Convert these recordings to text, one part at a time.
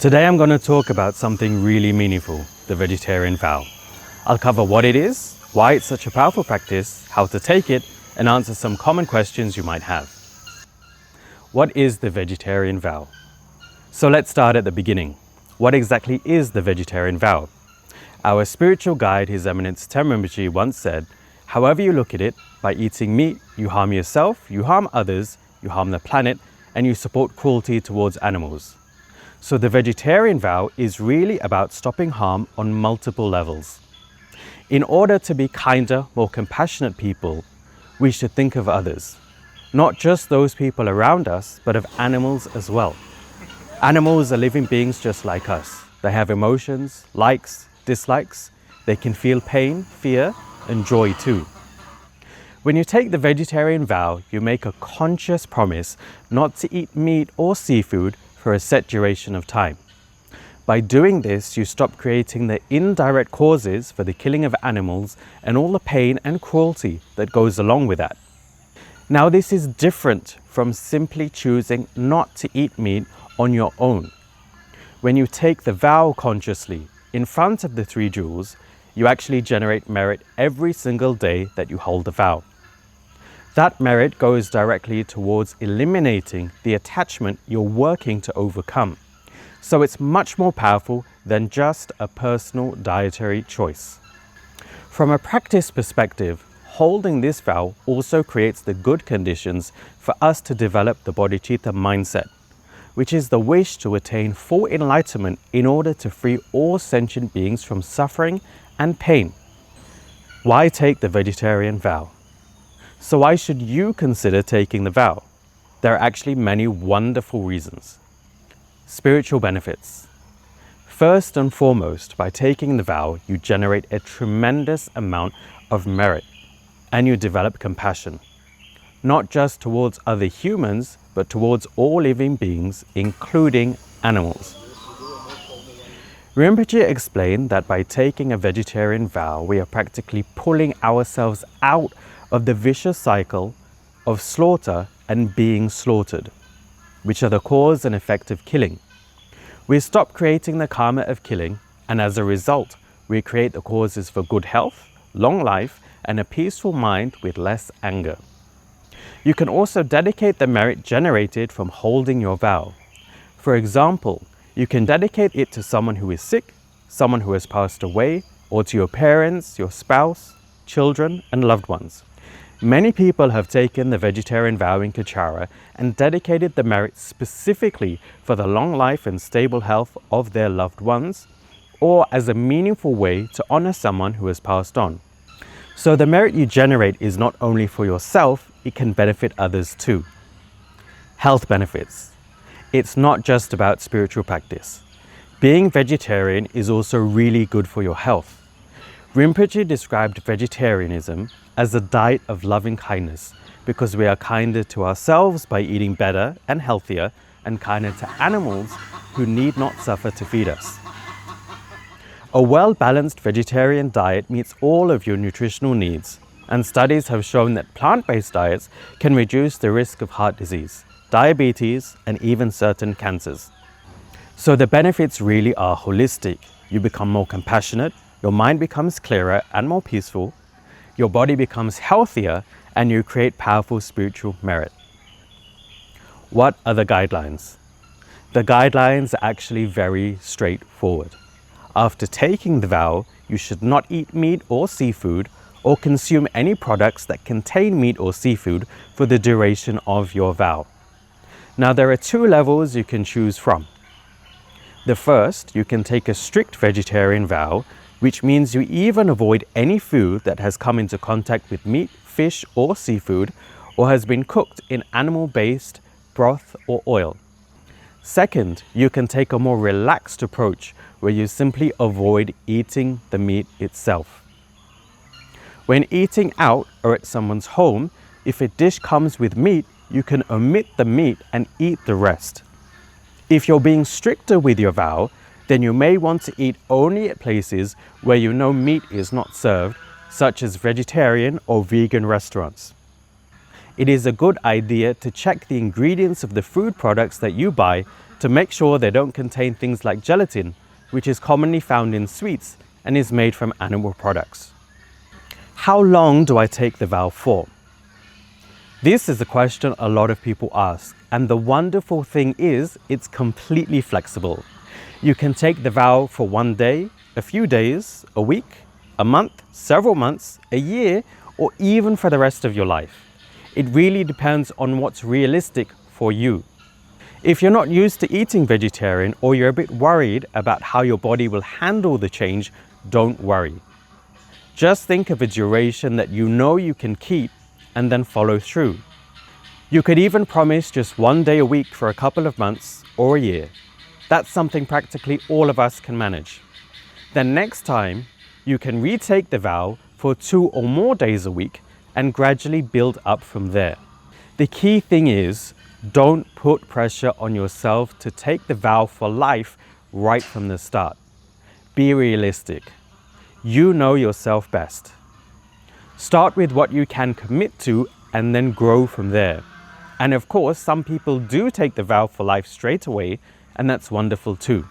Today I'm going to talk about something really meaningful, the vegetarian vow. I'll cover what it is, why it's such a powerful practice, how to take it, and answer some common questions you might have. What is the vegetarian vow? So let's start at the beginning. What exactly is the vegetarian vow? Our spiritual guide, His Eminence Tsem Rinpoche, once said, however you look at it, by eating meat, you harm yourself, you harm others, you harm the planet, and you support cruelty towards animals. So the vegetarian vow is really about stopping harm on multiple levels. In order to be kinder, more compassionate people, we should think of others. Not just those people around us, but of animals as well. Animals are living beings just like us. They have emotions, likes, dislikes. They can feel pain, fear, and joy too. When you take the vegetarian vow, you make a conscious promise not to eat meat or seafood for a set duration of time. By doing this, you stop creating the indirect causes for the killing of animals and all the pain and cruelty that goes along with that. Now, this is different from simply choosing not to eat meat on your own. When you take the vow consciously in front of the three jewels, you actually generate merit every single day that you hold the vow. That merit goes directly towards eliminating the attachment you're working to overcome. So it's much more powerful than just a personal dietary choice. From a practice perspective, holding this vow also creates the good conditions for us to develop the bodhicitta mindset, which is the wish to attain full enlightenment in order to free all sentient beings from suffering and pain. Why take the vegetarian vow? So why should you consider taking the vow? There are actually many wonderful reasons. Spiritual benefits. First and foremost, by taking the vow, you generate a tremendous amount of merit and you develop compassion, not just towards other humans, but towards all living beings, including animals. Rinpoche explained that by taking a vegetarian vow, we are practically pulling ourselves out of the vicious cycle of slaughter and being slaughtered, which are the cause and effect of killing. We stop creating the karma of killing, and as a result, we create the causes for good health, long life, and a peaceful mind with less anger. You can also dedicate the merit generated from holding your vow. For example, you can dedicate it to someone who is sick, someone who has passed away, or to your parents, your spouse, children, and loved ones. Many people have taken the vegetarian vow in Kachara and dedicated the merit specifically for the long life and stable health of their loved ones, or as a meaningful way to honor someone who has passed on. So the merit you generate is not only for yourself, it can benefit others too. Health benefits. It's not just about spiritual practice. Being vegetarian is also really good for your health. Rinpoche described vegetarianism as a diet of loving kindness because we are kinder to ourselves by eating better and healthier and kinder to animals who need not suffer to feed us. A well-balanced vegetarian diet meets all of your nutritional needs, and studies have shown that plant-based diets can reduce the risk of heart disease, diabetes, and even certain cancers. So the benefits really are holistic. You become more compassionate, your mind becomes clearer and more peaceful, your body becomes healthier, and you create powerful spiritual merit. What are the guidelines? The guidelines are actually very straightforward. After taking the vow, you should not eat meat or seafood or consume any products that contain meat or seafood for the duration of your vow. Now, there are two levels you can choose from. The first, you can take a strict vegetarian vow, which means you even avoid any food that has come into contact with meat, fish, or seafood, or has been cooked in animal-based broth or oil. Second, you can take a more relaxed approach where you simply avoid eating the meat itself. When eating out or at someone's home, if a dish comes with meat, you can omit the meat and eat the rest. If you're being stricter with your vow, then you may want to eat only at places where you know meat is not served, such as vegetarian or vegan restaurants. It is a good idea to check the ingredients of the food products that you buy to make sure they don't contain things like gelatin, which is commonly found in sweets and is made from animal products. How long do I take the vow for? This is a question a lot of people ask, and the wonderful thing is it's completely flexible. You can take the vow for one day, a few days, a week, a month, several months, a year, or even for the rest of your life. It really depends on what's realistic for you. If you're not used to eating vegetarian or you're a bit worried about how your body will handle the change, don't worry. Just think of a duration that you know you can keep and then follow through. You could even promise just one day a week for a couple of months or a year. That's something practically all of us can manage. Then next time, you can retake the vow for 2 or more days a week and gradually build up from there. The key thing is, don't put pressure on yourself to take the vow for life right from the start. Be realistic. You know yourself best. Start with what you can commit to and then grow from there. And of course, some people do take the vow for life straight away, and that's wonderful too.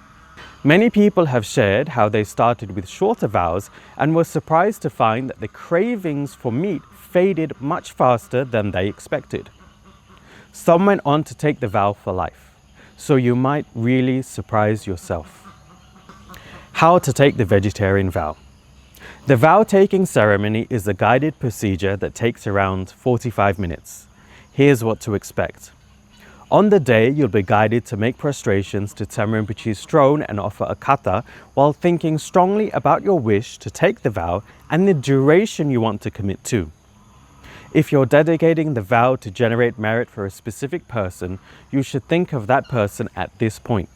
Many people have shared how they started with shorter vows and were surprised to find that the cravings for meat faded much faster than they expected. Some went on to take the vow for life, so you might really surprise yourself. How to take the vegetarian vow. The vow-taking ceremony is a guided procedure that takes around 45 minutes. Here's what to expect. On the day, you'll be guided to make prostrations to Tsem Rinpoche's throne and offer a kata while thinking strongly about your wish to take the vow and the duration you want to commit to. If you're dedicating the vow to generate merit for a specific person, you should think of that person at this point.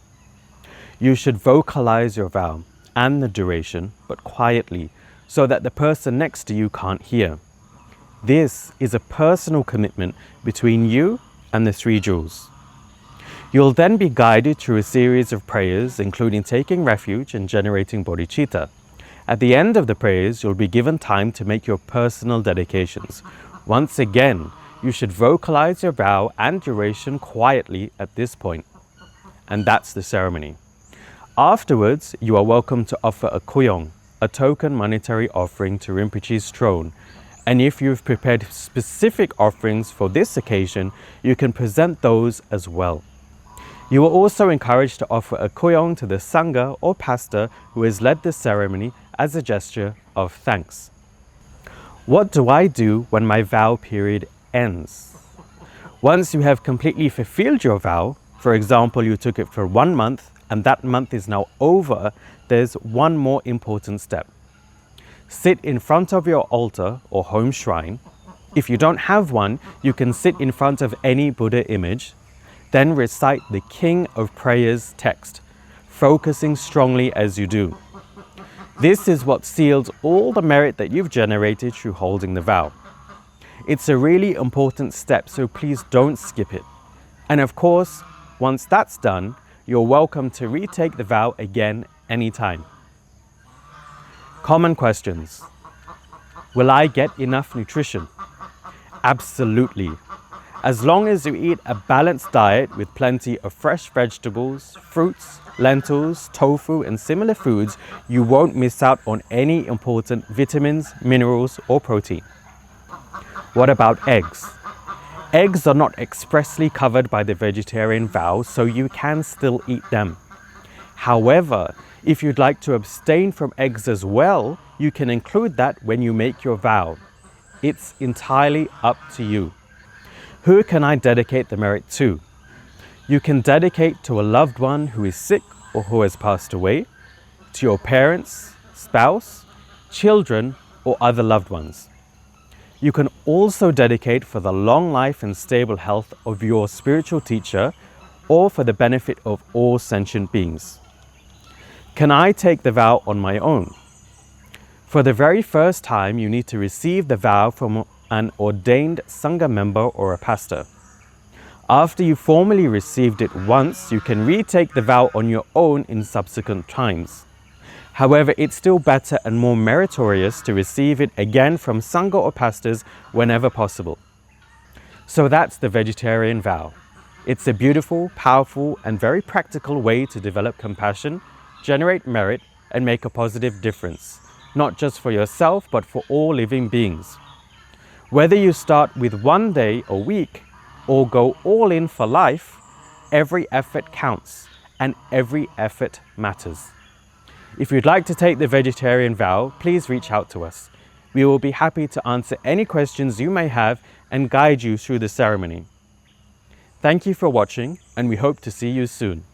You should vocalize your vow and the duration, but quietly, so that the person next to you can't hear. This is a personal commitment between you and the 3 jewels. You'll then be guided through a series of prayers, including taking refuge and generating bodhicitta. At the end of the prayers, you'll be given time to make your personal dedications. Once again, you should vocalize your vow and duration quietly at this point. And that's the ceremony. Afterwards, you are welcome to offer a kuyong, a token monetary offering to Rinpoche's throne. And if you've prepared specific offerings for this occasion, you can present those as well. You are also encouraged to offer a kuyong to the sangha or pastor who has led the ceremony as a gesture of thanks. What do I do when my vow period ends? Once you have completely fulfilled your vow, for example, you took it for 1 month and that month is now over, there's one more important step. Sit in front of your altar or home shrine. If you don't have one, you can sit in front of any Buddha image. Then recite the King of Prayers text, focusing strongly as you do. This is what seals all the merit that you've generated through holding the vow. It's a really important step, so please don't skip it. And of course, once that's done, you're welcome to retake the vow again anytime. Common questions. Will I get enough nutrition? Absolutely. As long as you eat a balanced diet with plenty of fresh vegetables, fruits, lentils, tofu, and similar foods, you won't miss out on any important vitamins, minerals, or protein. What about eggs? Eggs are not expressly covered by the vegetarian vow, so you can still eat them. However, if you'd like to abstain from eggs as well, you can include that when you make your vow. It's entirely up to you. Who can I dedicate the merit to? You can dedicate to a loved one who is sick or who has passed away, to your parents, spouse, children, or other loved ones. You can also dedicate for the long life and stable health of your spiritual teacher or for the benefit of all sentient beings. Can I take the vow on my own? For the very first time, you need to receive the vow from an ordained sangha member or a pastor. After you formally received it once, you can retake the vow on your own in subsequent times. However, it's still better and more meritorious to receive it again from sangha or pastors whenever possible. So that's the vegetarian vow. It's a beautiful, powerful, and very practical way to develop compassion, generate merit, and make a positive difference, not just for yourself, but for all living beings. Whether you start with 1 day or week, or go all in for life, every effort counts, and every effort matters. If you'd like to take the vegetarian vow, please reach out to us. We will be happy to answer any questions you may have and guide you through the ceremony. Thank you for watching, and we hope to see you soon.